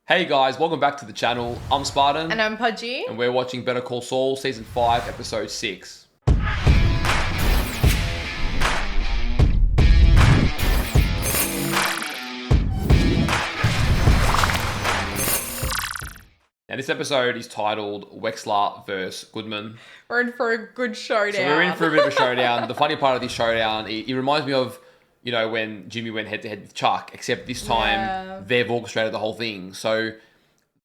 Hey guys, welcome back to the channel. I'm Spartan. And I'm Pudgey. And we're watching Better Call Saul Season 5, Episode 6. Now this episode is titled Wexler vs. Goodman. We're in for a good showdown. So we're in for a bit of a showdown. The funny part of this showdown, it reminds me of, you know, when Jimmy went head to head with Chuck, except this time they've orchestrated the whole thing. So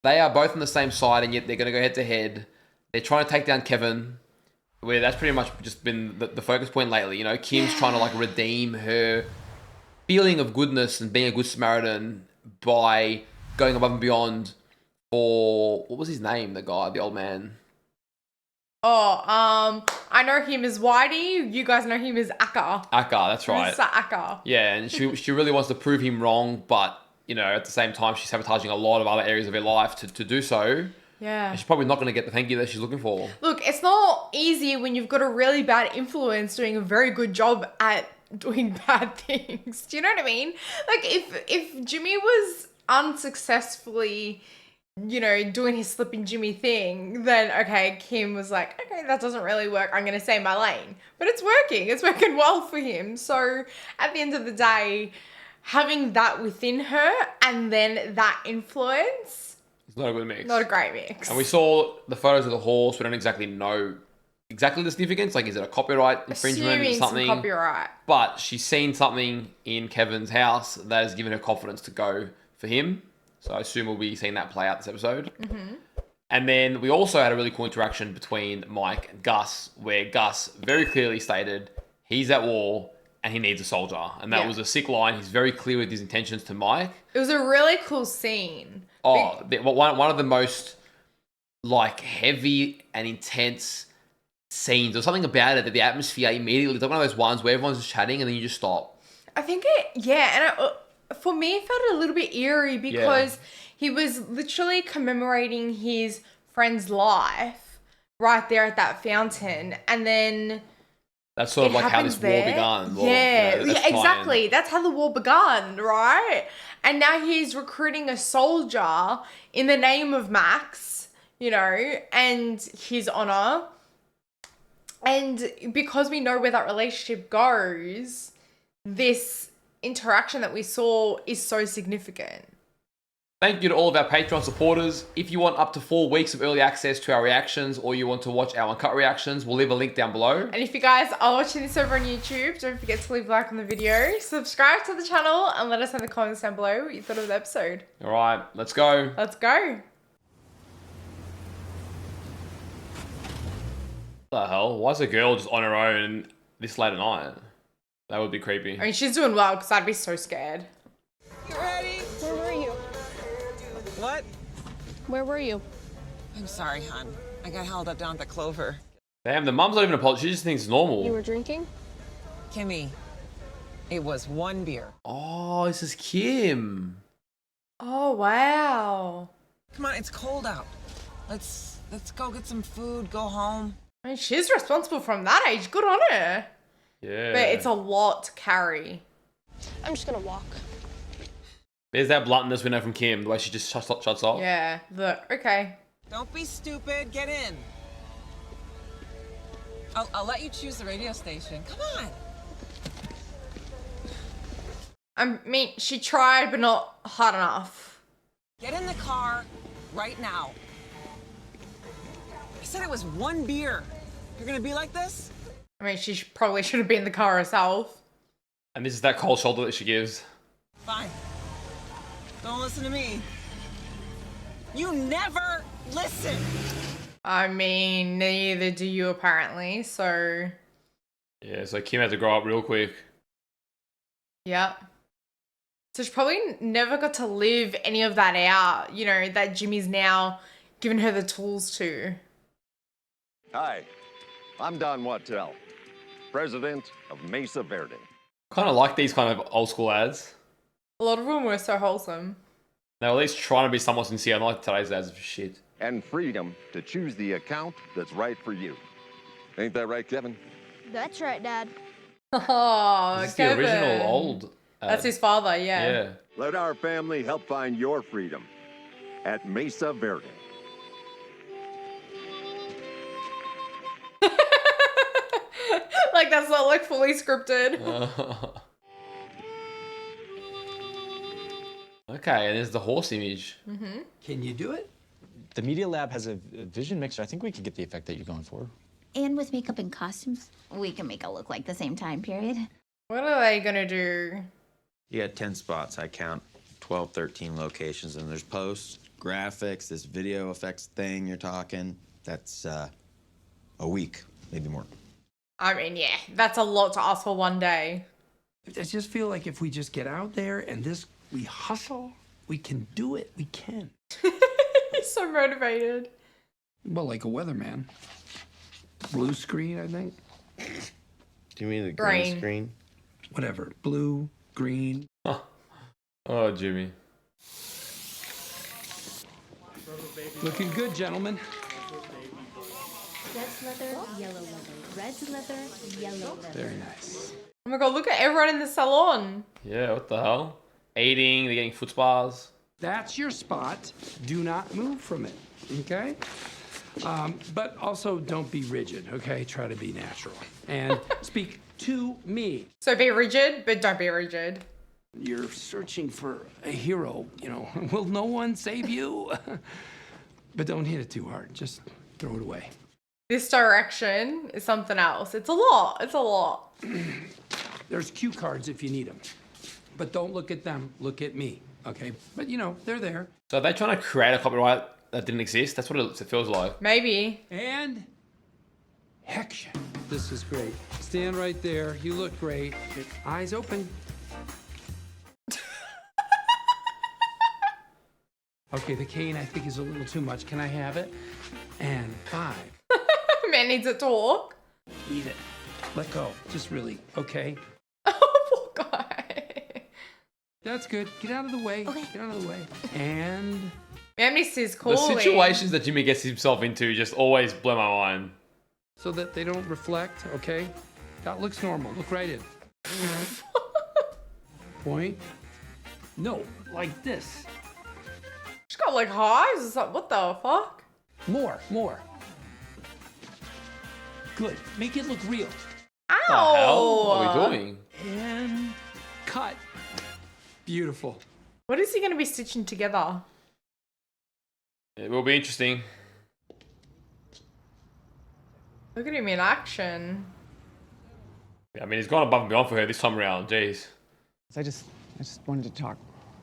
they are both on the same side, and yet they're going to go head to head. They're trying to take down Kevin, where that's pretty much just been the focus point lately. You know, Kim's trying to like redeem her feeling of goodness and being a good Samaritan by going above and beyond for, what was his name, the guy, the old man? Oh, I know him as Whitey. You guys know him as Akka. Akka, that's right. Mr. Akka. Yeah, and she really wants to prove him wrong, but, you know, at the same time, she's sabotaging a lot of other areas of her life to do so. Yeah. And she's probably not going to get the thank you that she's looking for. Look, it's not easy when you've got a really bad influence doing a very good job at doing bad things. Do you know what I mean? Like, if Jimmy was unsuccessfully, you know, doing his slipping Jimmy thing, then, okay, Kim was like, okay, that doesn't really work. I'm going to stay in my lane. But it's working. It's working well for him. So, at the end of the day, having that within her and then that influence, It's not a good mix. not a great mix. And we saw the photos of the horse. We don't exactly know exactly the significance. Like, is it a copyright infringement or Assuming something? some copyright. But she's seen something in Kevin's house that has given her confidence to go for him. So I assume we'll be seeing that play out this episode. Mm-hmm. And then we also had a really cool interaction between Mike and Gus, where Gus very clearly stated he's at war and he needs a soldier. And that was a sick line. He's very clear with his intentions to Mike. It was a really cool scene. Oh, one of the most, like, heavy and intense scenes. There's something about it that the atmosphere immediately, it's like one of those ones where everyone's just chatting and then you just stop. I think for me, it felt a little bit eerie because he was literally commemorating his friend's life right there at that fountain. And then that's sort of like how this war began. Well, exactly. That's how the war began, right? And now he's recruiting a soldier in the name of Max, you know, and his honor. And because we know where that relationship goes, this interaction that we saw is so significant. Thank you to all of our Patreon supporters. If you want up to 4 weeks of early access to our reactions or you want to watch our uncut reactions, we'll leave a link down below. And if you guys are watching this over on YouTube, don't forget to leave a like on the video, subscribe to the channel, and let us know in the comments down below what you thought of the episode. All right, let's go. Let's go. What the hell? Why is a girl just on her own this late at night? That would be creepy. I mean, she's doing well because I'd be so scared. You ready? Where were you? What? Where were you? I'm sorry, hon. I got held up down at the Clover. Damn, the mum's not even apologizing. She just thinks it's normal. You were drinking? Kimmy, it was one beer. Oh, this is Kim. Oh, wow. Come on, it's cold out. Let's go get some food, go home. I mean, she's responsible from that age. Good on her. Yeah. But it's a lot to carry. I'm just gonna walk. There's that bluntness we know from Kim, the way she just shuts off. Yeah, okay. Don't be stupid, get in. I'll let you choose the radio station. Come on. I mean, she tried, but not hard enough. Get in the car right now. I said it was one beer. You're gonna be like this? I mean, she probably should have been in the car herself. And this is that cold shoulder that she gives. Fine. Don't listen to me. You never listen. I mean, neither do you apparently, so... Yeah, so Kim had to grow up real quick. Yeah. So she probably never got to live any of that out, you know, that Jimmy's now given her the tools to. Hi, I'm Don Wattell, president of Mesa Verde. Kind of like these kind of old school ads. A lot of them were so wholesome. They're at least trying to be somewhat sincere, unlike today's ads of shit. And freedom to choose the account that's right for you. Ain't that right, Kevin? That's right, Dad. Oh, This is Kevin. the original old ad. That's his father, yeah. Yeah. Let our family help find your freedom. at Mesa Verde. Like that's not like fully scripted. Okay, and there's the horse image. Can you do it? The Media Lab has a vision mixer. I think we can get the effect that you're going for. And with makeup and costumes, we can make it look like the same time period. What are they gonna do? You got 10 spots. I count 12, 13 locations, and there's posts, graphics, this video effects thing you're talking. That's a week, maybe more. I mean, yeah, that's a lot to ask for one day. I just feel like if we just get out there and we hustle, we can do it. We can. He's so motivated. Well, like a weatherman. Blue screen, I think. Do you mean the Green. green screen? Whatever. Blue, green. Oh, Jimmy. Looking good, gentlemen. Red leather, yellow leather. Red leather, yellow leather. Very nice. Oh my god, look at everyone in the salon. Yeah, what the hell? Eating, they're getting foot spas. That's your spot. Do not move from it, okay? But also don't be rigid, okay? Try to be natural. And speak to me. So be rigid, but don't be rigid. You're searching for a hero, you know. Will no one save you? But don't hit it too hard. Just throw it away. This direction is something else. It's a lot. It's a lot. There's cue cards if you need them. But don't look at them. Look at me, okay? But, you know, they're there. So are they trying to create a copyright that didn't exist? That's what it feels like. Maybe. And action. This is great. Stand right there. You look great. Eyes open. Okay, the cane I think is a little too much. Can I have it? And 5. Man needs a talk. Eat it. Let go. Just really. Okay. Oh, poor guy. That's good. Get out of the way. Okay. Get out of the way. And Man needs his The calling. situations that Jimmy gets himself into just always blow my mind. so that they don't reflect, okay? That looks normal. Look right in. Point. No, like this. She's got like hives or something. What the fuck? More, more. Good. Make it look real. Ow! What the hell are we doing? And cut. Beautiful. What is he going to be stitching together? It will be interesting. Look at him in action. I mean, he's gone above and beyond for her this time around. Jeez. I just wanted to talk.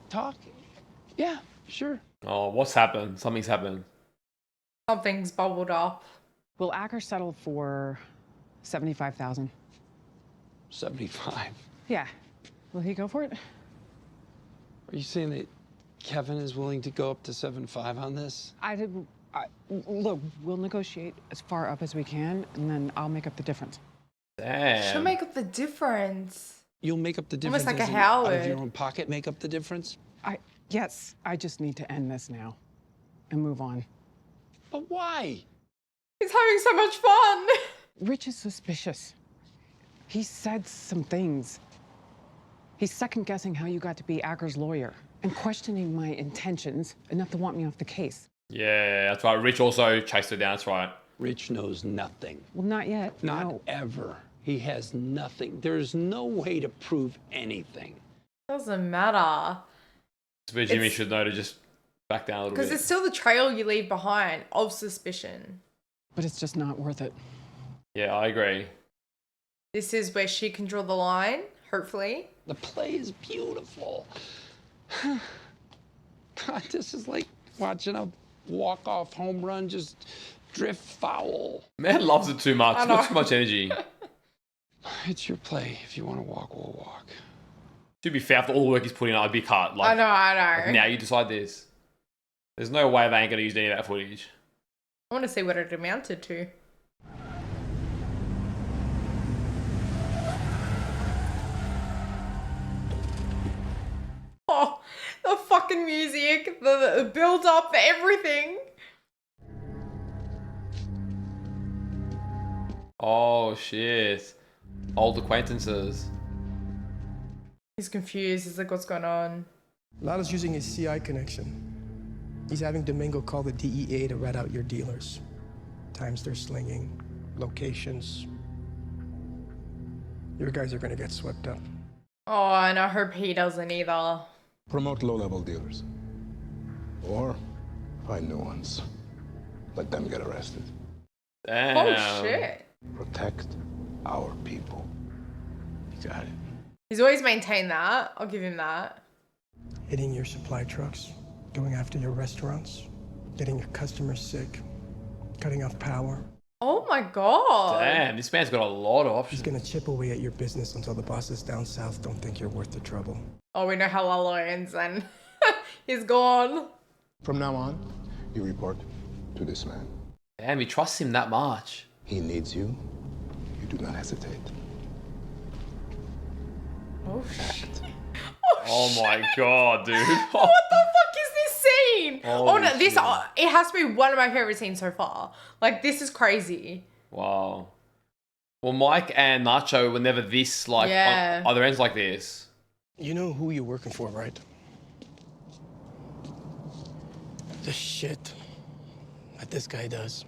Talk? Yeah, sure. Oh, what's happened? Something's happened. Something's bubbled up. Will Acker settle for 75,000? 75. Yeah. Will he go for it? Are you saying that Kevin is willing to go up to 7.5 on this? Look, we'll negotiate as far up as we can, and then I'll make up the difference. Damn. She'll make up the difference. You'll make up the difference. Almost like a as in, out of Howard. your own pocket, make up the difference? Yes, I just need to end this now and move on. But why? He's having so much fun. Rich is suspicious. He said some things. He's second-guessing how you got to be Acker's lawyer and questioning my intentions enough to want me off the case. Yeah, that's right. Rich also chased her down. That's right. Rich knows nothing. Well, not yet. Not no. ever. He has nothing. There's no way to prove anything. Doesn't matter. But Jimmy It's- should know to just back down a little Because bit. it's still the trail you leave behind of suspicion. But it's just not worth it. Yeah, I agree. This is where she can draw the line, hopefully. The play is beautiful. God, this is like watching a walk-off home run just drift foul. Man loves it too much. I He's got know. too much energy. It's your play. If you want to walk, we'll walk. To be fair, after all the work he's put in, I'd be cut. Like, I know. like, now you decide this. There's no way they ain't gonna use any of that footage. I want to see what it amounted to. Oh, the fucking music, the build up, everything. Oh shit. Old acquaintances. He's confused. He's like, what's going on? Lada's using a CI connection. He's having Domingo call the DEA to rat out your dealers. Times they're slinging, locations. Your guys are gonna get swept up. Oh, and I hope he doesn't either. Promote low-level dealers. Or find new ones. Let them get arrested. Damn. Oh, shit. Protect our people. You got it. He's always maintained that. I'll give him that. Hitting your supply trucks, going after your restaurants, getting your customers sick, cutting off power. Oh my god. Damn, this man's got a lot of options. He's gonna chip away at your business until the bosses down south don't think you're worth the trouble. Oh, we know how Lalo ends then. He's gone. From now on, you report to this man. Damn, he trusts him that much. He needs you. You do not hesitate. Oh, shit. Oh my god, dude. What the fuck is this scene? Oh no, this shit. it has to be one of my favorite scenes so far. Like, this is crazy. Wow. Well, Mike and Nacho were never this, like, Yeah. on other ends like this. You know who you're working for, right? The shit that this guy does.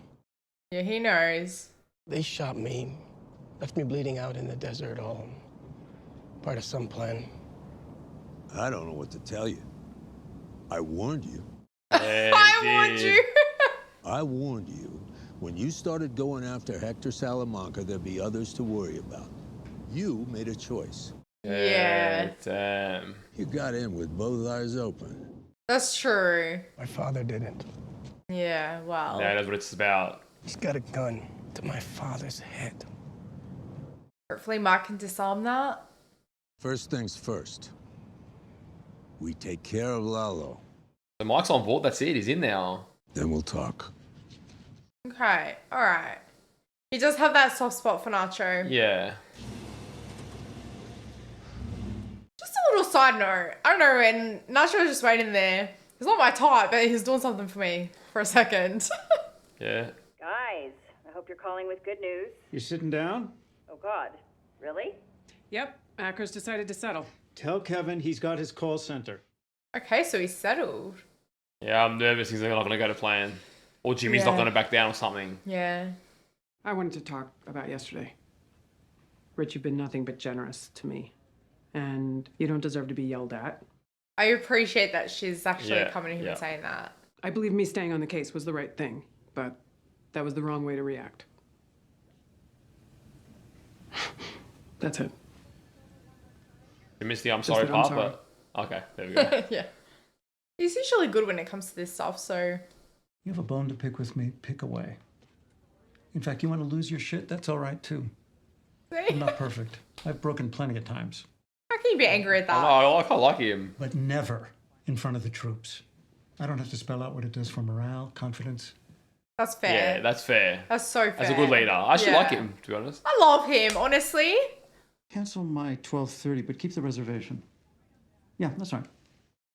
Yeah, he knows. They shot me, left me bleeding out in the desert, all part of some plan. I don't know what to tell you. I warned you. I warned you. I warned you. When you started going after Hector Salamanca, there'd be others to worry about. You made a choice. Yeah. Damn. You got in with both eyes open. That's true. My father didn't. Yeah, well. Yeah, that's what it's about. He's got a gun to my father's head. Hopefully Mike can disarm that. First things first. We take care of Lalo. So Mike's on board, that's it, he's in now. Then we'll talk. Okay, alright. He does have that soft spot for Nacho. Yeah. Just a little side note. I don't know, and Nacho was just waiting there. He's not my type, but he's doing something for me for a second. Yeah. Guys, I hope you're calling with good news. You sitting down? Oh, God. Really? Yep, Acker's decided to settle. Tell Kevin he's got his call center. Okay, so he's settled. Yeah, I'm nervous he's not going to go to plan. Or Jimmy's not Yeah. going to back down or something. Yeah. I wanted to talk about yesterday. Rich, you've been nothing but generous to me. And you don't deserve to be yelled at. I appreciate that she's actually Yeah, coming to him yeah. and saying that. I believe me staying on the case was the right thing, but that was the wrong way to react. That's it. You missed the I'm Just sorry that I'm part, sorry. but... Okay, there we go. Yeah. He's usually good when it comes to this stuff, so... You have a bone to pick with me, pick away. In fact, you want to lose your shit? That's all right, too. I'm not perfect. I've broken plenty of times. How can you be angry at that? I quite like him. But never in front of the troops. I don't have to spell out what it does for morale, confidence. That's fair. Yeah, that's fair. That's so fair. As a good leader. I actually Yeah. like him, to be honest. I love him, honestly. Cancel my 12:30, but keep the reservation. Yeah, that's right.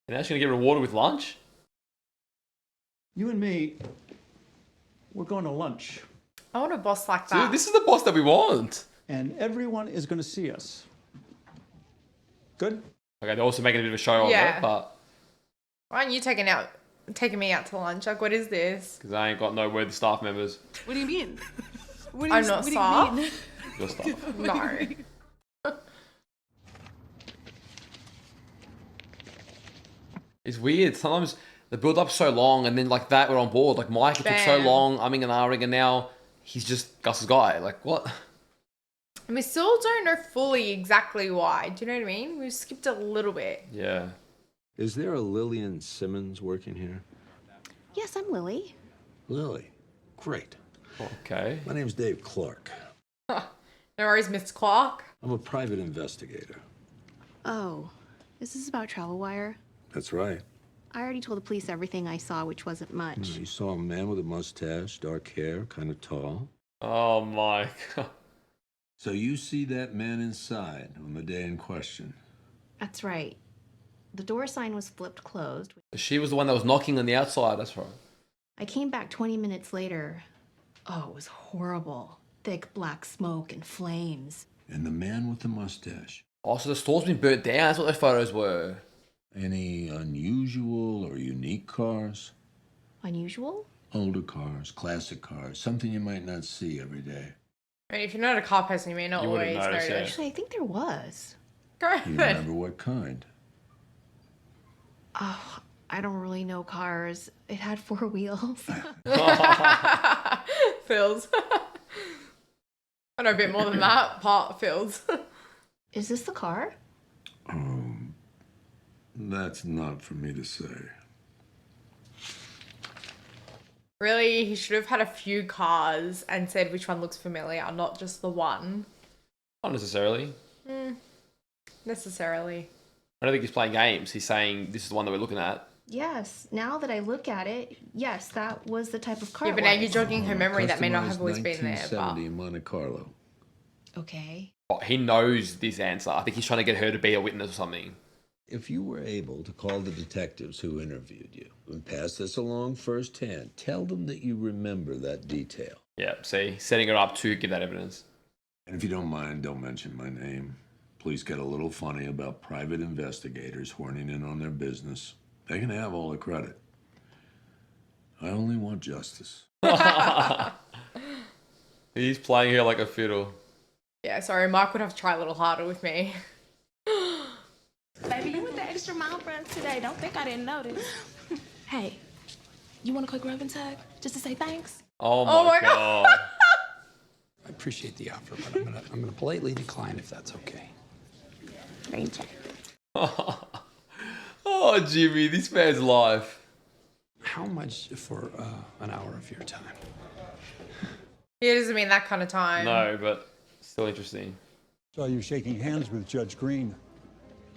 And now she's going to get rewarded with lunch? You and me, we're going to lunch. I want a boss like that. Dude, this is the boss that we want. And everyone is going to see us. Good? Okay, they're also making a bit of a show of Yeah. it, but... Why aren't you taking me out to lunch? Like, what is this? Because I ain't got no worthy staff members. What do you mean? What I'm not staff. Your staff. No. It's weird. Sometimes the build-up's so long, and then like that, we're on board. Like Mike, it took so Bam. long, umming and ahhing, and now he's just Gus's guy. Like, what? And we still don't know fully exactly why. Do you know what I mean? We skipped a little bit. Yeah. Is there a Lillian Simmons working here? Yes, I'm Lily. Lily. Great. Okay. My name's Dave Clark. No worries, Mr. Clark. I'm a private investigator. Oh, is this about Travel Wire? That's right. I already told the police everything I saw, which wasn't much. You saw a man with a mustache, dark hair, kind of tall. Oh my god. So you see that man inside on the day in question? That's right. The door sign was flipped closed. She was the one that was knocking on the outside. That's right. I came back 20 minutes later. Oh, it was horrible. Thick black smoke and flames. And the man with the mustache. Oh, so the store's been burnt down. That's what those photos were. Any unusual or unique cars? Unusual? Older cars, classic cars, something you might not see every day. I mean, if you're not a car person, you may not You wouldn't always notice, notice. yeah. Actually, I think there was. Go You ahead. remember what kind? Oh, I don't really know cars. It had 4 wheels. Phils. I know a bit more than that. Part Phils. Is this the car? That's not for me to say. Really, he should have had a few cars and said which one looks familiar, not just the one. Not necessarily. Necessarily. I don't think he's playing games. He's saying this is the one that we're looking at. Yes, now that I look at it, yes, that was the type of car. Yeah, but now you're jogging her memory that may not have always been there. But 1970 Monte Carlo. Okay. Oh, he knows this answer. I think he's trying to get her to be a witness or something. If you were able to call the detectives who interviewed you and pass this along firsthand, tell them that you remember that detail. Yeah, see, setting her up to give that evidence. And if you don't mind, don't mention my name. Please get a little funny about private investigators horning in on their business. They can have all the credit. I only want justice. He's playing her like a fiddle. yeah, sorry, Mark would have to try a little harder with me. Baby, you went the extra mile for us today. Don't think I didn't notice. Hey, you want a quick rub and tug just to say thanks? Oh my God. I appreciate the offer, but I'm gonna politely decline if that's okay. Ranger. Oh, Jimmy, this man's life. How much for an hour of your time? He doesn't mean that kind of time. No, but still interesting. Saw you shaking hands with Judge Green.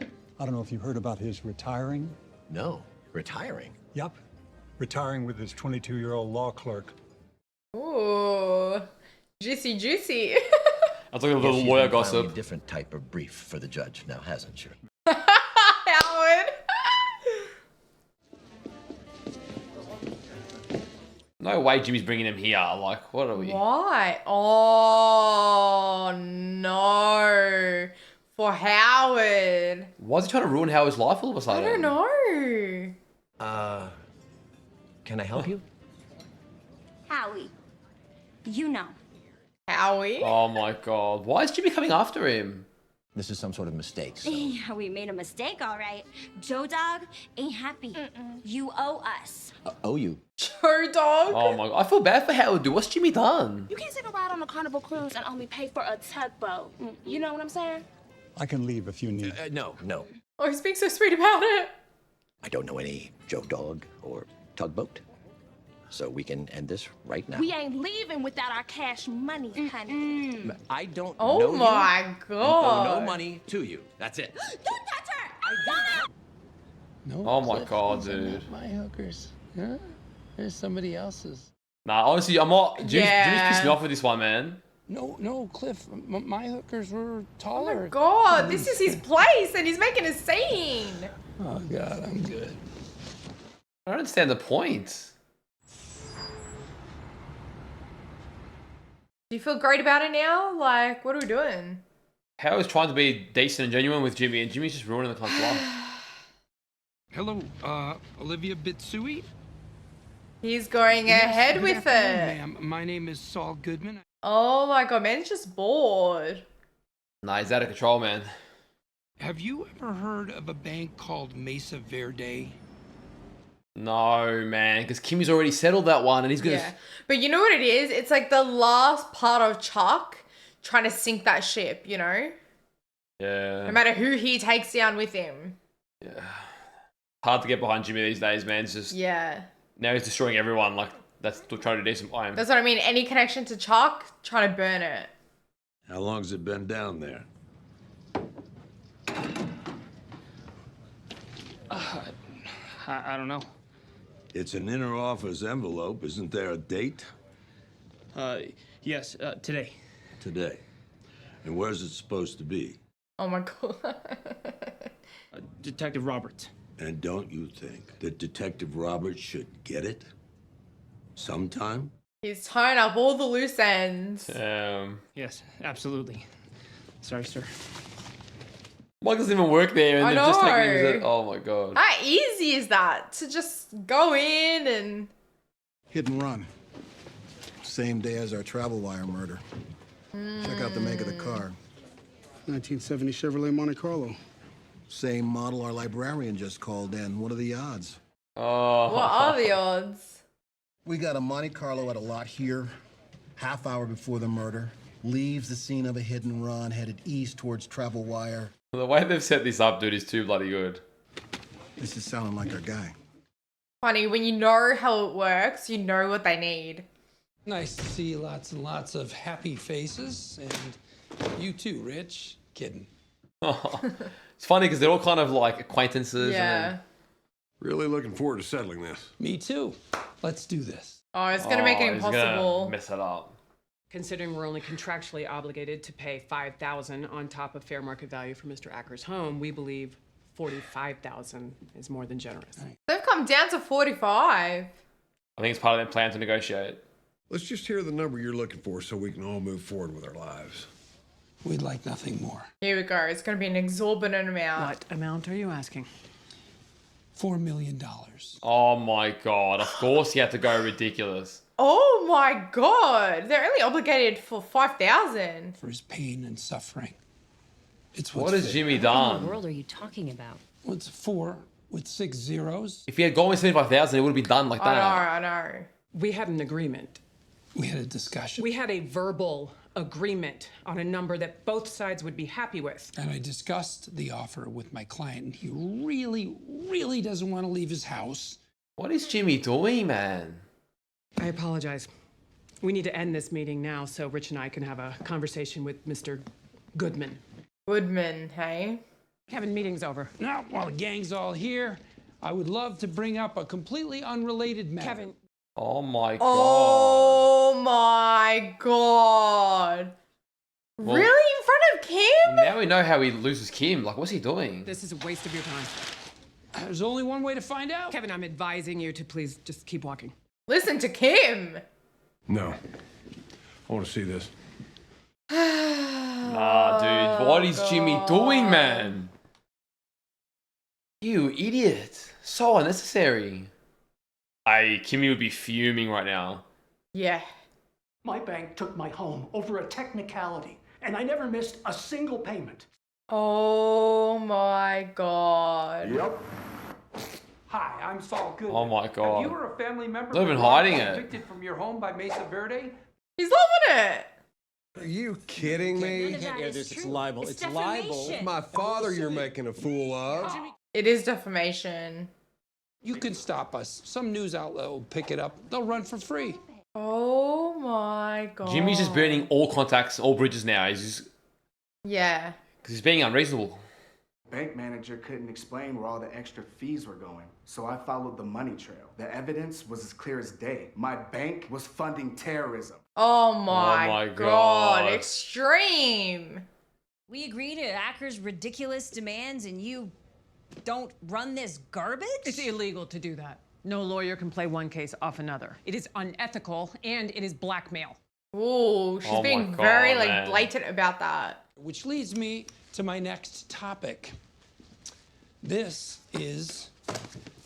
I don't know if you heard about his retiring. No, retiring? Yup, retiring with his 22-year-old law clerk. Ooh, juicy, juicy. That's like a little Yes, she's lawyer been filing gossip. a different type of brief for the judge now, hasn't she? Howard. No way Jimmy's bringing him here. Like, what are we? Why? Oh no, for Howard. Why is he trying to ruin Howard's life all of a I sudden? don't know. Can I help you? Howie, you know. Howie? Oh my God. Why is Jimmy coming after him? This is some sort of mistake. So. Yeah, we made a mistake, all right. Joe Dog ain't happy. You owe us. Owe you? Joe Dog? Oh my God. I feel bad for Howard, dude. What's Jimmy done? You can't take a ride on a Carnival cruise and only pay for a tugboat. You know what I'm saying? I can leave if you need. No. Oh, he's being so sweet about it. I don't know any Joe Dog or tugboat. So we can end this right now. We ain't leaving without our cash money, honey. I don't Oh know my you. God. Owe no money to you. That's it. Don't touch her! No. Oh my Cliff, God, these are dude. not my hookers. Huh? There's somebody else's. Nah, honestly, I'm not. Jimmy's pissed me off with this one, man. No, Cliff. My hookers were Oh taller. my God, this is his place and he's making a scene. Oh God, I'm good. I don't understand the point. Do you feel great about it now? Like, what are we doing? Howard's trying to be decent and genuine with Jimmy, and Jimmy's just ruining the cunt's life. Hello, Olivia Bitsui. He's going ahead Good with afternoon, it. ma'am. My name is Saul Goodman. Oh my God, man's just bored. Nah, he's out of control, man. Have you ever heard of a bank called Mesa Verde? No, man, because Kimmy's already settled that one, and he's gonna. Yeah. But you know what it is? It's like the last part of Chuck trying to sink that ship, you know? Yeah. No matter who he takes down with him. Yeah. Hard to get behind Jimmy these days, man. It's just Yeah. now he's destroying everyone. Like that's still trying to do decent by him. That's what I mean. Any connection to Chuck, trying to burn it. How long's it been down there? I don't know. It's an inner office envelope. Isn't there a date? Yes, today. Today. And where's it supposed to be? Oh my God. Detective Roberts. And don't you think that Detective Roberts should get it? Sometime? He's tying up all the loose ends. Yes, absolutely. Sorry, sir. Mike doesn't even work there, and I they're just taking him know. as a, oh my God. How easy is that to just go in and Hit and run. Same day as our travel wire murder. Check out the make of the car. 1970 Chevrolet Monte Carlo. Same model our librarian just called in. What are the odds? Oh. What are the odds? We got a Monte Carlo at a lot here, half hour before the murder. Leaves the scene of a hit and run, headed east towards travel wire. The way they've set this up, dude, is too bloody good. This is sounding like our guy. Funny, when you know how it works, you know what they need. Nice to see lots and lots of happy faces. And you too, Rich. Kidding. It's funny because they're all kind of like acquaintances. Yeah. And then... Really looking forward to settling this. Me too. Let's do this. Oh, it's gonna make it he's gonna impossible. mess it up. Considering we're only contractually obligated to pay $5,000 on top of fair market value for Mr. Acker's home, we believe $45,000 is more than generous. They've come down to 45. I think it's part of their plan to negotiate. Let's just hear the number you're looking for so we can all move forward with our lives. We'd like nothing more. Here we go. It's gonna be an exorbitant amount. What amount are you asking? $4 million. Oh my god! Of course you have to go ridiculous. Oh my god! They're only obligated for 5,000. For his pain and suffering. It's What has Jimmy What in the done? world are you talking about? Well, it's 4 with 6 zeros. If he had gone with 75,000, it would have been done like that. I know. We had an agreement. We had a discussion. We had a verbal agreement on a number that both sides would be happy with. And I discussed the offer with my client, and he really doesn't want to leave his house. What is Jimmy doing, man? I apologize. We need to end this meeting now so Rich and I can have a conversation with Mr. Goodman. Goodman, hey? Kevin, meeting's over. Now, while the gang's all here, I would love to bring up a completely unrelated matter. Kevin. Oh my god. Oh my god. Well- Really? In front of Kim? Now we know how he loses Kim. Like, what's he doing? This is a waste of your time. There's only one way to find out. Kevin, I'm advising you to please just keep walking. Listen to Kim. No. I want to see this. Nah, dude. What is Jimmy doing, man? You idiot. So unnecessary. Kimmy would be fuming right now. Yeah. My bank took my home over a technicality, and I never missed a single payment. Oh my god. Yep. Hi, I'm Saul Goodman. Oh my god. If you were a family member Not even who hiding was it. evicted from your home by Mesa Verde, He's loving it. Are you kidding me? None of that is It's true. libel. It's It's libel. defamation. My father you're making a fool of. It is defamation. you can stop us. Some news outlet will pick it up. They'll run for free. Oh my god. Jimmy's just burning all contacts, all bridges now. He's just... Yeah. Because he's being unreasonable. Bank manager couldn't explain where all the extra fees were going, so I followed the money trail. The evidence was as clear as day. My bank was funding terrorism. Oh my God. god. Extreme. We agree to Acker's ridiculous demands and you don't run this garbage? It's illegal to do that. No lawyer can play one case off another. It is unethical and it is blackmail. Ooh, she's Oh my being God, very like man. blatant about that. Which leads me to my next topic. This is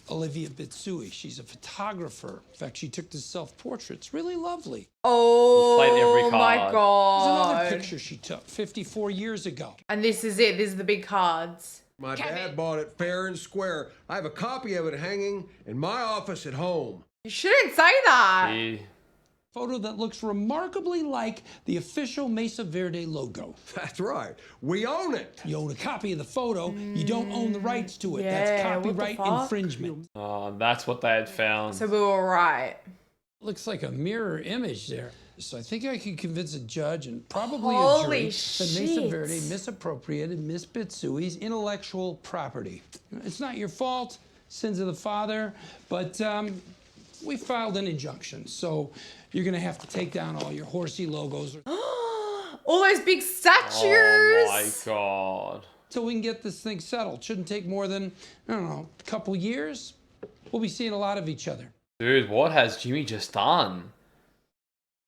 Olivia Bitsui. She's a photographer. In fact, she took this self-portrait. It's really lovely. Oh played every my card. god. There's another picture she took 54 years ago. And this is it. This is the big cards. My dad bought it fair and square. I have a copy of it hanging in my office at home. You shouldn't say that. He... Photo that looks remarkably like the official Mesa Verde logo. That's right. We own it. You own a copy of the photo. You don't own the rights to it. yeah, That's what the copyright fuck? infringement. Oh, that's what they had found. So we were right. Looks like a mirror image there. So I think I could convince a judge and probably a Holy jury that Mesa shit. Verde misappropriated Miss Bitsui's intellectual property. It's not your fault, sins of the father, but we filed an injunction. So you're gonna have to take down all your horsey logos All those big statues. Oh my god. till we can get this thing settled. Shouldn't take more than, I don't know, a couple years. We'll be seeing a lot of each other. Dude, what has Jimmy just done?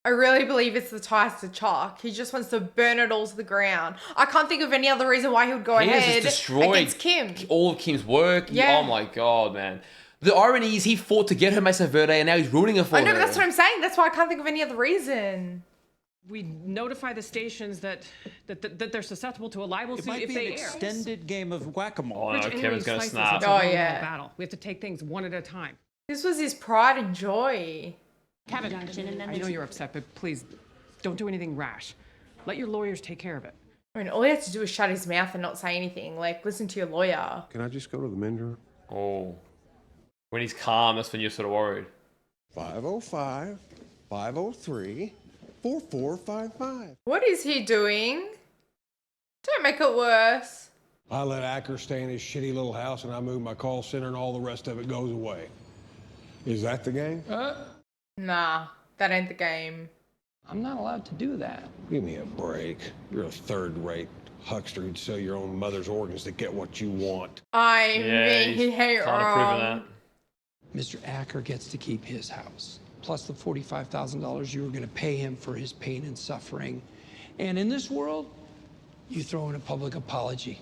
I really believe it's the ties to chalk. He just wants to burn it all to the ground. I can't think of any other reason why he would go He has ahead just destroyed against Kim. all of Kim's work. Yeah. Oh my god, man. The irony is he fought to get her Mesa Verde and now he's ruining her for I know, her. but that's what I'm saying. That's why I can't think of any other reason. We notify the stations that they're susceptible to a libel It suit might if be they an air. extended game of whack-a-mole. Oh no, Which Kevin's gonna slices snap. it's a Oh, long-haul yeah. battle. We have to take things one at a time. This was his pride and joy. Kevin, I know you're upset, but please don't do anything rash. Let your lawyers take care of it. I mean, all he had to do was shut his mouth and not say anything. Like, listen to your lawyer. Can I just go to the men's room? Oh. When he's calm, that's when you're sort of worried. 505, 503, 4455. What is he doing? Don't make it worse. I let Acker stay in his shitty little house and I move my call center and all the rest of it goes away. Is that the game? Nah, that ain't the game. I'm not allowed to do that. Give me a break. You're a third-rate huckster who'd sell your own mother's organs to get what you want. I mean, he ain't wrong. Mr. Acker gets to keep his house, plus the $45,000 you were going to pay him for his pain and suffering. And in this world, you throw in a public apology.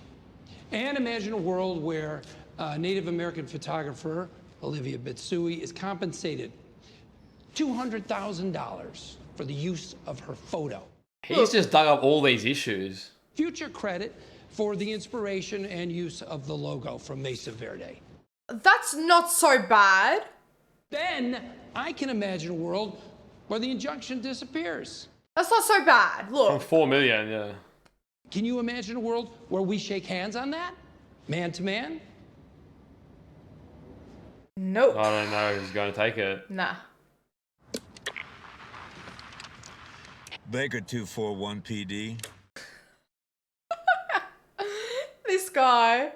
And imagine a world where a Native American photographer, Olivia Bitsui, is compensated $200,000 for the use of her photo. He's just dug up all these issues. Future credit for the inspiration and use of the logo from Mesa Verde. That's not so bad. Then I can imagine a world where the injunction disappears. That's not so bad. From Look. 4 million, yeah. Can you imagine a world where we shake hands on that? Man to man? Nope. I don't know who's going to take it. Nah. Baker 241 PD. This guy.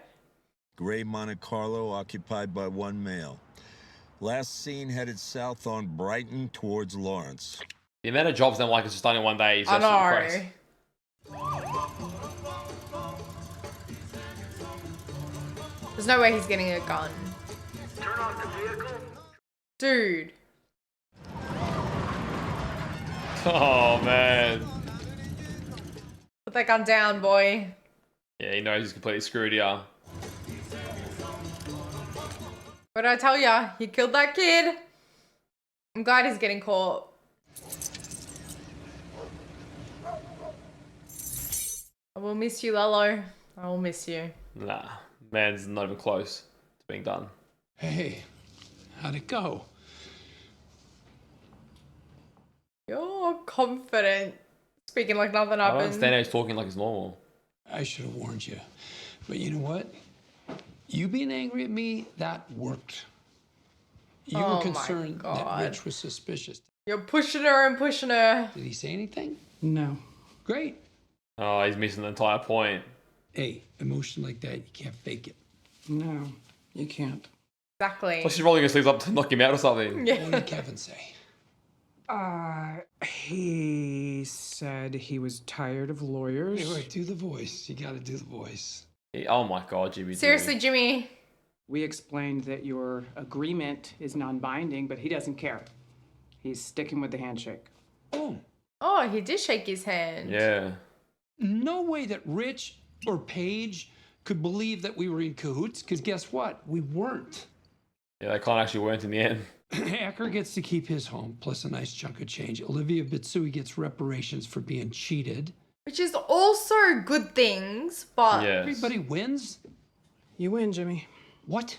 Gray Monte Carlo occupied by one male. Last seen headed south on Brighton towards Lawrence. The amount of jobs them like is just done in one day is I absolutely know. crazy. There's no way he's getting a gun. Turn on the vehicle. Dude. Oh, man. Put that gun down, boy. Yeah, he knows he's completely screwed here. What did I tell ya? He killed that kid. I'm glad he's getting caught. I will miss you, Lello. I will miss you. Nah, man's not even close to being done. Hey, how'd it go? You're confident. Speaking like nothing I don't happened. understand how he's talking like it's normal. I should have warned you. But you know what? You being angry at me, that worked. You Oh were my concerned that God. Rich was suspicious. You're pushing her and pushing her. Did he say anything? No. Great. Oh, he's missing the entire point. Hey, emotion like that, you can't fake it. No, you can't. Exactly. Plus she's rolling her sleeves up to knock him out or something. Yeah. What did Kevin say? He said he was tired of lawyers. Hey, wait, do the voice. You gotta do the voice. Oh my God, Jimmy. Seriously, Jimmy. We explained that your agreement is non-binding, but he doesn't care. He's sticking with the handshake. Oh, he did shake his hand. Yeah. No way that Rich or Paige could believe that we were in cahoots, because guess what? We weren't. Yeah, they kind of actually weren't in the end. Acker gets to keep his home, plus a nice chunk of change. Olivia Bitsui gets reparations for being cheated. Which is also good things, but... Yes. Everybody wins. You win, Jimmy. What?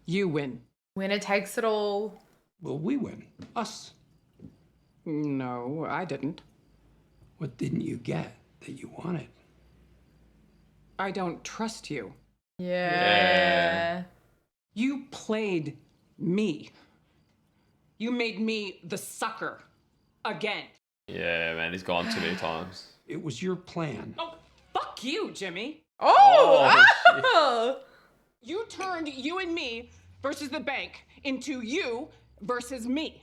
You win. Winner takes it all. Well, we win. Us. No, I didn't. What didn't you get that you wanted? I don't trust you. Yeah. You played me. You made me the sucker. Again. Yeah, man, he's gone too many times. It was your plan. Oh, fuck you, Jimmy. Oh! You turned you and me versus the bank into you versus me.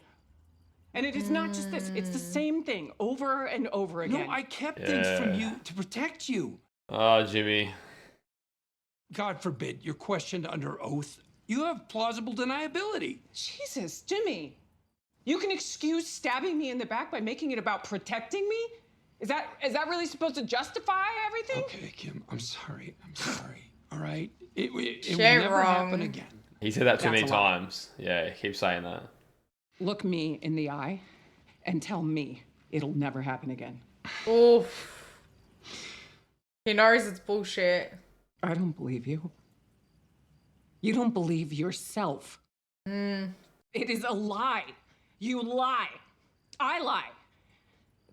And it is not just this, it's the same thing over and over again. No, I kept things from you to protect you. Oh, Jimmy. God forbid you're questioned under oath. You have plausible deniability. Jesus, Jimmy. You can excuse stabbing me in the back by making it about protecting me? Is that really supposed to justify everything? Okay, Kim, I'm sorry. I'm sorry. All right? It will Shit never wrong. happen again. He said that too That's many a lot. times. Yeah, he keeps saying that. Look me in the eye and tell me it'll never happen again. Oof. He knows it's bullshit. I don't believe you. You don't believe yourself. Mm. It is a lie. You lie. I lie.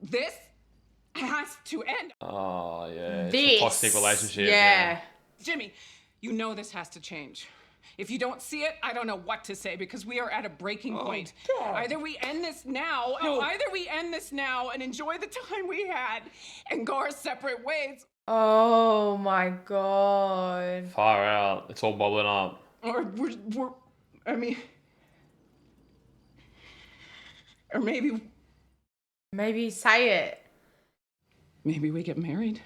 This has to end. Oh, yeah. It's This. a toxic relationship. Yeah. Jimmy, you know this has to change. If you don't see it, I don't know what to say because we are at a breaking point. God. Either we end this now, and enjoy the time we had and go our separate ways, Oh my god. Far out. It's all bubbling up. or maybe Maybe say it. maybe we get married.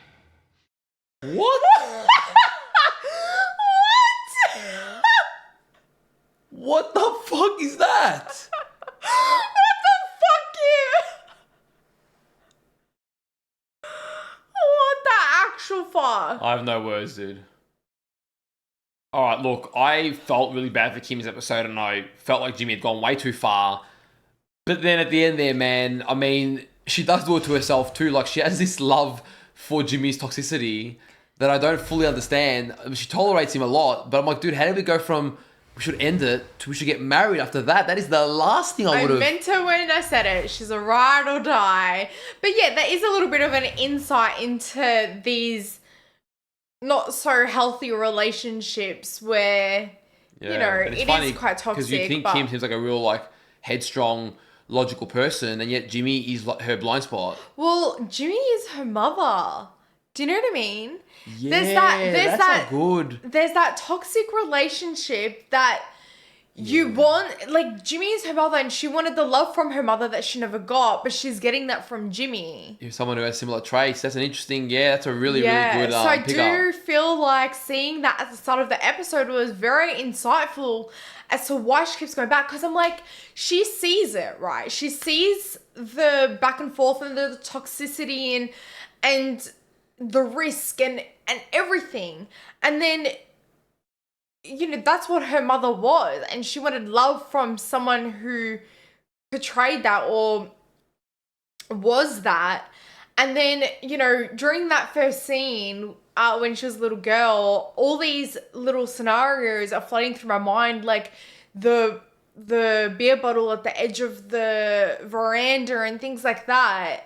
What? What the fuck is that? What the fuck, What the actual fuck? I have no words, dude. All right, look, I felt really bad for Kim's episode and I felt like Jimmy had gone way too far. But then at the end there, man, I mean, she does do it to herself too. Like, she has this love for Jimmy's toxicity that I don't fully understand. I mean, she tolerates him a lot, but I'm like, dude, how did we go from we should end it to we should get married after that? That is the last thing I would have. I meant to when I said it. She's a ride or die. But yeah, there is a little bit of an insight into these not so healthy relationships where, you know, and it's it funny is quite toxic. Because you think but Kim seems like a real, like, headstrong, logical person, and yet Jimmy is like her blind spot. Well, Jimmy is her mother. Do you know what I mean? Yeah, there's that's not good. There's that toxic relationship that you want. Like, Jimmy is her mother and she wanted the love from her mother that she never got, but she's getting that from Jimmy. If someone who has similar traits, that's an interesting, that's a really, Yeah, really good so I pickup. do feel like seeing that at the start of the episode was very insightful as to why she keeps going back. Because I'm like, she sees it, right? She sees the back and forth and the toxicity and the risk and everything. And then, you know, that's what her mother was. And she wanted love from someone who portrayed that or was that. And then, you know, during that first scene, when she was a little girl, all these little scenarios are flooding through my mind, like the beer bottle at the edge of the veranda and things like that.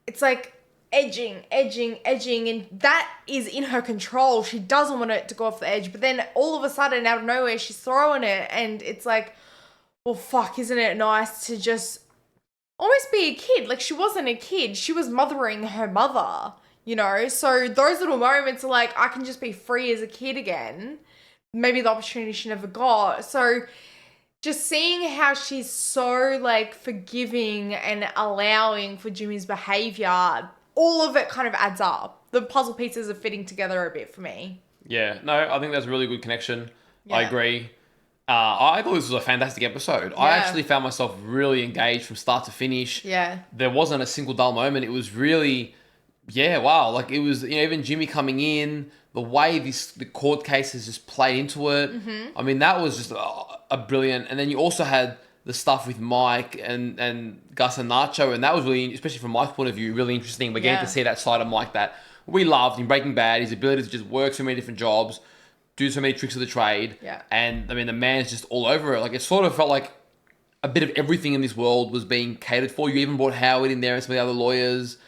It's like edging, and that is in her control. She doesn't want it to go off the edge, but then all of a sudden, out of nowhere, she's throwing it, and it's like, well, fuck, isn't it nice to just almost be a kid? Like, she wasn't a kid, she was mothering her mother, you know? So those little moments are like, I can just be free as a kid again. Maybe the opportunity she never got. So just seeing how she's so, like, forgiving and allowing for Jimmy's behavior, all of it kind of adds up. The puzzle pieces are fitting together a bit for me. Yeah, no, I think that's a really good connection. Yeah. I agree. I thought this was a fantastic episode. I Yeah. actually found myself really engaged from start to finish. Yeah. There wasn't a single dull moment. It was really, wow. Like, it was, you know, even Jimmy coming in, the way the court cases just played into it. Mhm. I mean, that was just a brilliant. And then you also had the stuff with Mike and Gus and Nacho, and that was really, especially from Mike's point of view, really interesting. We're getting Yeah. to see that side of Mike that we loved in Breaking Bad, his ability to just work so many different jobs, do so many tricks of the trade. Yeah. And I mean, the man's just all over it. Like, it sort of felt like a bit of everything in this world was being catered for. You even brought Howard in there and some of the other lawyers.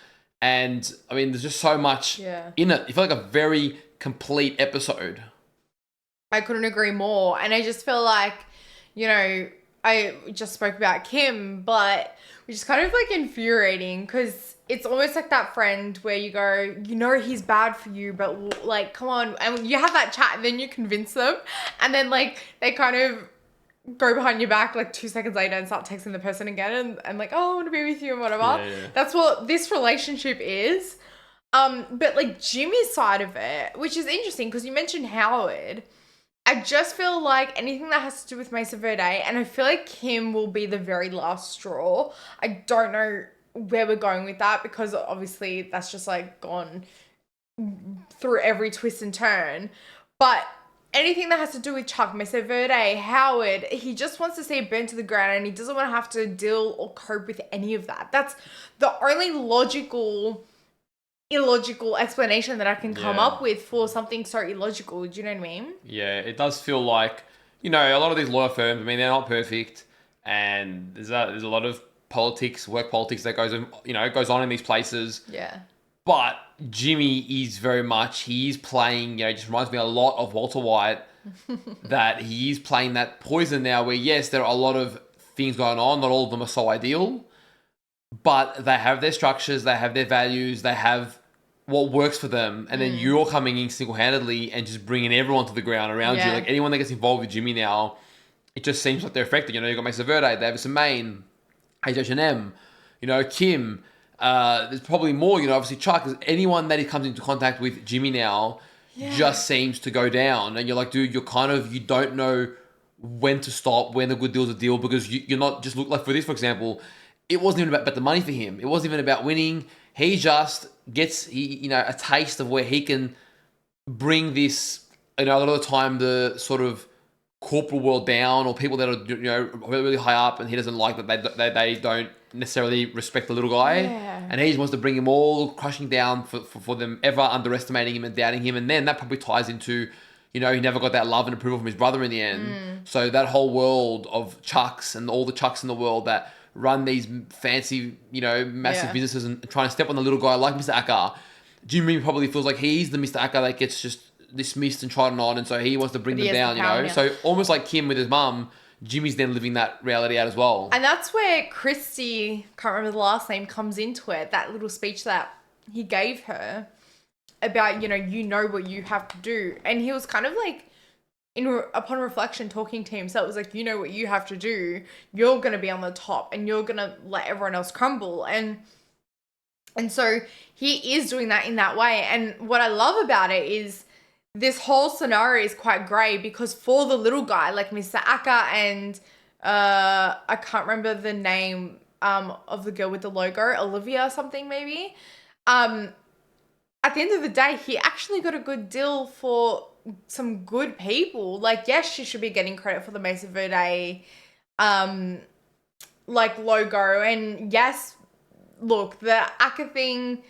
And I mean, there's just so much in it. It felt like a very complete episode. I couldn't agree more. And I just feel like, you know, I just spoke about Kim, but which is kind of like infuriating because it's almost like that friend where you go, you know, he's bad for you, but like, come on. And you have that chat and then you convince them. And then like, they kind of go behind your back like 2 seconds later and start texting the person again and like, oh, I want to be with you and whatever. Yeah. That's what this relationship is. But like Jimmy's side of it, which is interesting because you mentioned Howard. I just feel like anything that has to do with Mesa Verde, and I feel like Kim will be the very last straw. I don't know where we're going with that because obviously that's just like gone through every twist and turn. But anything that has to do with Chuck, Mesa Verde, Howard, he just wants to see it burn to the ground and he doesn't want to have to deal or cope with any of that. That's the only illogical explanation that I can come up with for something so illogical. Do you know what I mean? Yeah, it does feel like, you know, a lot of these law firms, I mean, they're not perfect, and there's a lot of politics, work politics that goes on in these places. Yeah. But Jimmy is very much, he is playing, you know, it just reminds me a lot of Walter White, that he is playing that poison now where, yes, there are a lot of things going on, not all of them are so ideal, but they have their structures, they have their values, they have what works for them, and then you're coming in single-handedly and just bringing everyone to the ground around you. Like, anyone that gets involved with Jimmy now, it just seems like they're affected. You know, you've got Mesa Verde, Davis and Maine, H&M, you know, Kim. There's probably more, you know, obviously Chuck. Anyone that he comes into contact with Jimmy now just seems to go down. And you're like, dude, you don't know when to stop, when the good deal's a deal, because you're not just like for this, for example, it wasn't even about the money for him. It wasn't even about winning. He just gets, a taste of where he can bring this, you know, a lot of the time the sort of corporate world down, or people that are, you know, really high up, and he doesn't like that they don't necessarily respect the little guy. Yeah. And he just wants to bring him all crushing down for them ever underestimating him and doubting him. And then that probably ties into, you know, he never got that love and approval from his brother in the end. So that whole world of Chucks and all the Chucks in the world that run these fancy, you know, massive businesses and trying to step on the little guy like Mr. Acker. Jimmy probably feels like he's the Mr. Acker that gets just dismissed and trodden on, and so he wants to bring them down, you know? So almost like Kim with his mum, Jimmy's then living that reality out as well. And that's where Christy, can't remember the last name, comes into it. That little speech that he gave her about, you know what you have to do. And he was kind of like, upon reflection, talking to himself, it was like, you know what you have to do. You're going to be on the top and you're going to let everyone else crumble. And so he is doing that in that way. And what I love about it is this whole scenario is quite grey, because for the little guy, like Mr. Acker and I can't remember the name of the girl with the logo, Olivia something maybe. At the end of the day, he actually got a good deal for some good people. Like, yes, she should be getting credit for the Mesa Verde like logo, and yes, look, the Acker thing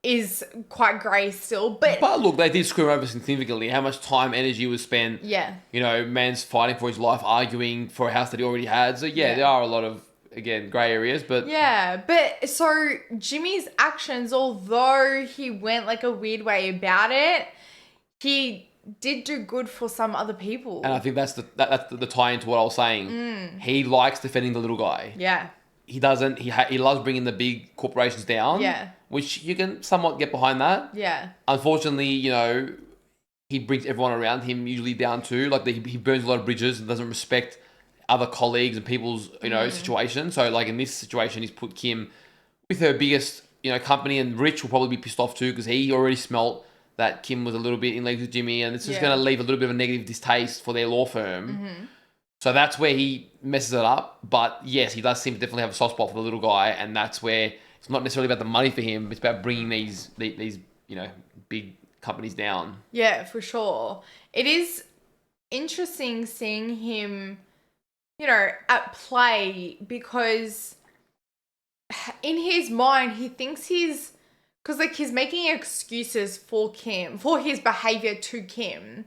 is quite grey still, but look, they did screw him over significantly. How much time, energy was spent. Yeah. You know, man's fighting for his life, arguing for a house that he already had. So there are a lot of, again, grey areas, but but so Jimmy's actions, although he went like a weird way about it, he did do good for some other people. And I think that's the tie into what I was saying. He likes defending the little guy. Yeah. He doesn't. He loves bringing the big corporations down. Yeah. Which you can somewhat get behind that. Yeah. Unfortunately, you know, he brings everyone around him usually down too. Like he burns a lot of bridges and doesn't respect other colleagues and people's, you know, situation. So like in this situation, he's put Kim with her biggest, you know, company, and Rich will probably be pissed off too, because he already smelt that Kim was a little bit in league with Jimmy, and it's just going to leave a little bit of a negative distaste for their law firm. So that's where he messes it up. But yes, he does seem to definitely have a soft spot for the little guy, and that's where it's not necessarily about the money for him. It's about bringing these you know, big companies down. Yeah, for sure. It is interesting seeing him, you know, at play, because in his mind, he thinks because like he's making excuses for Kim, for his behavior to Kim.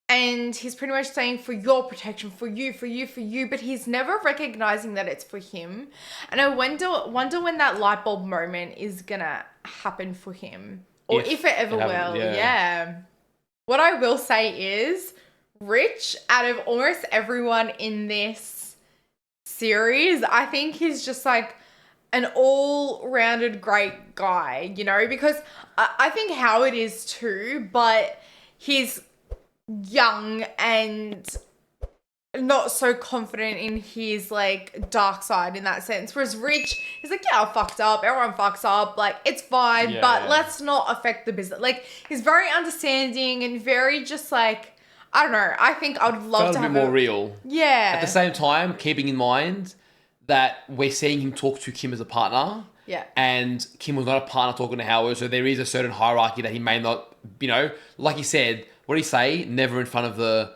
And he's pretty much saying, for your protection, for you, but he's never recognizing that it's for him. And I wonder when that light bulb moment is gonna happen for him, or if it ever will. Yeah. What I will say is, Rich, out of almost everyone in this series, I think he's just like an all-rounded great guy, you know, because I think Howard is too, but he's young and not so confident in his like dark side in that sense, whereas Rich is like, yeah, I fucked up, everyone fucks up, like it's fine, but let's not affect the business. Like, he's very understanding and very just like, I don't know, I think I would love to have a bit more real. Yeah. At the same time, keeping in mind that we're seeing him talk to Kim as a partner. Yeah. And Kim was not a partner talking to Howard, so there is a certain hierarchy that he may not, you know, like you said, what did he say? Never in front of the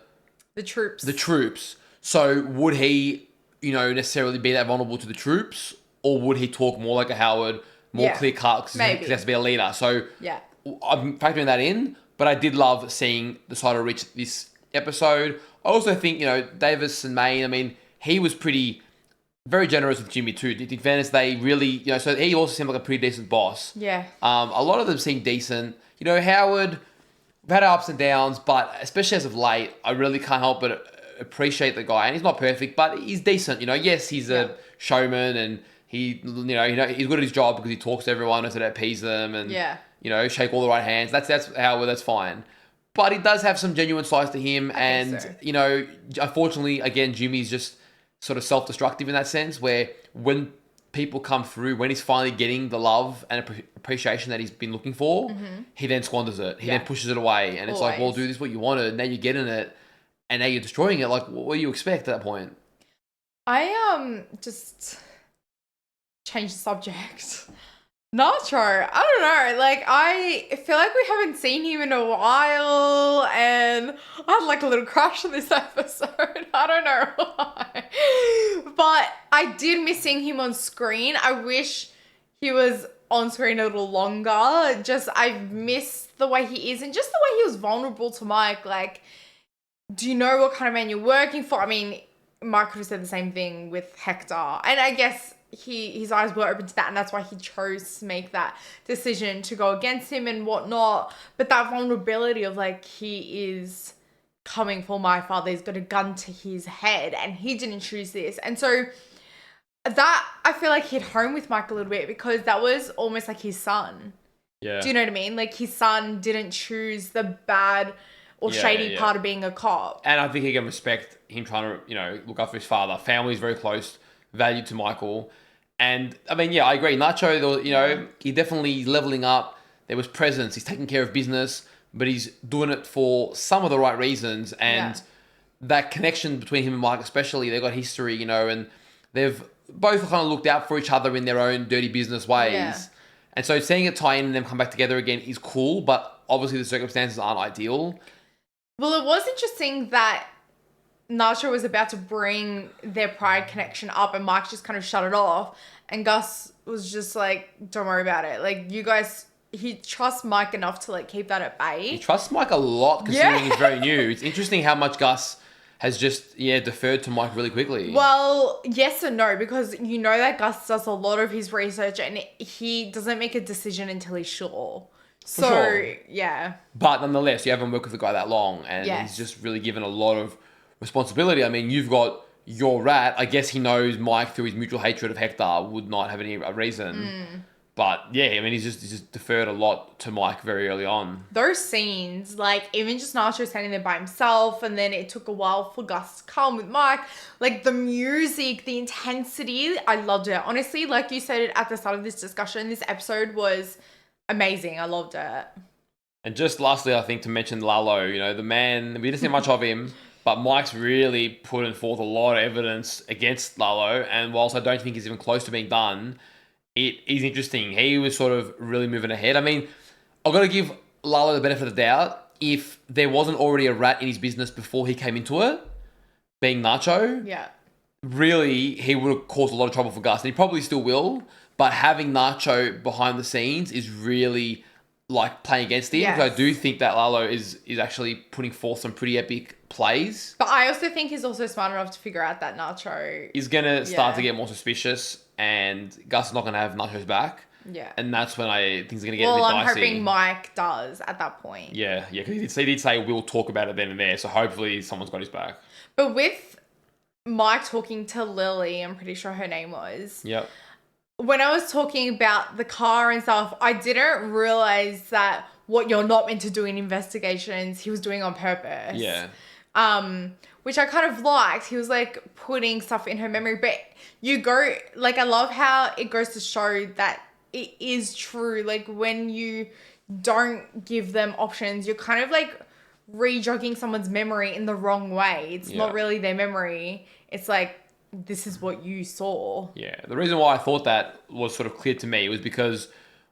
troops. The troops. So would he, necessarily be that vulnerable to the troops, or would he talk more like a Howard, more clear cut because he has to be a leader? So yeah, I'm factoring that in. But I did love seeing the side of Rich this episode. I also think Davis and Maine. I mean, he was very generous with Jimmy too. In fairness, they really, so he also seemed like a pretty decent boss. Yeah. A lot of them seem decent. Howard, we've had our ups and downs, but especially as of late, I really can't help but appreciate the guy. And he's not perfect, but he's decent. Yes, he's a showman, and he's good at his job because he talks to everyone so that appease them, and shake all the right hands. That's Howard. That's fine. But he does have some genuine sides to him, unfortunately, again, Jimmy's just sort of self-destructive in that sense, where when people come through, when he's finally getting the love and appreciation that he's been looking for, he then squanders it. He then pushes it away, and it's like, well, dude, this is what you wanted, and now you're getting it, and now you're destroying it. Like, what do you expect at that point? I just change the subject. Nacho, I don't know. Like, I feel like we haven't seen him in a while, and I had like a little crush on this episode. I don't know why, but I did miss seeing him on screen. I wish he was on screen a little longer. I miss the way he is, and just the way he was vulnerable to Mike. Like, do you know what kind of man you're working for? I mean, Mike could have said the same thing with Hector, and I guess his eyes were open to that, and that's why he chose to make that decision to go against him and whatnot. But that vulnerability of like, he is coming for my father, he's got a gun to his head, and he didn't choose this. And so that, I feel like, hit home with Mike a little bit, because that was almost like his son. Yeah. Do you know what I mean? Like, his son didn't choose the bad or shady part of being a cop. And I think he can respect him trying to, look after his father. Family's very close, valued to Michael. And, I mean, I agree. Nacho, he definitely leveling up. There was presence. He's taking care of business, but he's doing it for some of the right reasons. And that connection between him and Mike especially, they've got history, and they've both kind of looked out for each other in their own dirty business ways. Yeah. And so seeing it tie in and them come back together again is cool, but obviously the circumstances aren't ideal. Well, it was interesting that Nacho was about to bring their pride connection up, and Mike just kind of shut it off. And Gus was just like, don't worry about it. Like, you guys, he trusts Mike enough to like keep that at bay. He trusts Mike a lot, considering he's very new. It's interesting how much Gus has just, deferred to Mike really quickly. Well, yes and no, because that Gus does a lot of his research, and he doesn't make a decision until he's sure. So, sure. But nonetheless, you haven't worked with a guy that long, and he's just really given a lot of responsibility. I mean, you've got your rat. I guess he knows Mike, through his mutual hatred of Hector, would not have any reason. But he's just deferred a lot to Mike very early on. Those scenes, like, even just Nacho standing there by himself, and then it took a while for Gus to come with Mike. Like, the music, the intensity, I loved it. Honestly, like you said at the start of this discussion, this episode was amazing. I loved it. And just lastly, I think to mention Lalo, the man, we didn't see much of him, but Mike's really putting forth a lot of evidence against Lalo. And whilst I don't think he's even close to being done, it is interesting. He was sort of really moving ahead. I mean, I've got to give Lalo the benefit of the doubt. If there wasn't already a rat in his business before he came into it, being Nacho, really, he would have caused a lot of trouble for Gus. And he probably still will. But having Nacho behind the scenes is really like playing against him. Because I do think that Lalo is actually putting forth some pretty epic plays. But I also think he's also smart enough to figure out that Nacho is going to start to get more suspicious, and Gus is not going to have Nacho's back. Yeah. And that's when things are going to get a bit dicey. Well, I'm hoping Mike does at that point. Yeah, because he did say we'll talk about it then and there, so hopefully someone's got his back. But with Mike talking to Lily, I'm pretty sure her name was. Yep. When I was talking about the car and stuff, I didn't realize that what you're not meant to do in investigations, he was doing on purpose. Yeah. Which I kind of liked. He was like putting stuff in her memory, but I love how it goes to show that it is true. Like, when you don't give them options, you're kind of like rejogging someone's memory in the wrong way. It's not really their memory. It's like, this is what you saw. Yeah. The reason why I thought that was sort of clear to me was because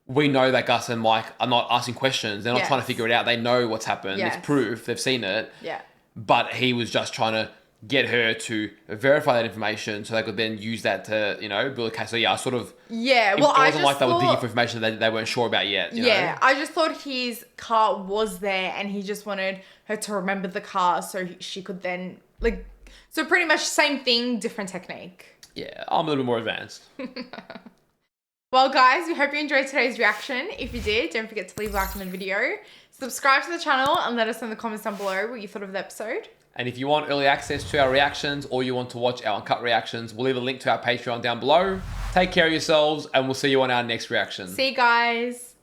we know that Gus and Mike are not asking questions. They're not Yes. trying to figure it out. They know what's happened. Yes. It's proof. They've seen it. Yeah. But he was just trying to get her to verify that information so they could then use that to, build a case. So yeah, I sort of... Yeah, It well, I wasn't just like they were digging thought- for information that they weren't sure about yet. You Yeah, know? I just thought his car was there and he just wanted her to remember the car so she could then, so pretty much same thing, different technique. Yeah, I'm a little bit more advanced. Well, guys, we hope you enjoyed today's reaction. If you did, don't forget to leave a like on the video, subscribe to the channel, and let us know in the comments down below what you thought of the episode. And if you want early access to our reactions or you want to watch our uncut reactions, we'll leave a link to our Patreon down below. Take care of yourselves and we'll see you on our next reaction. See you guys.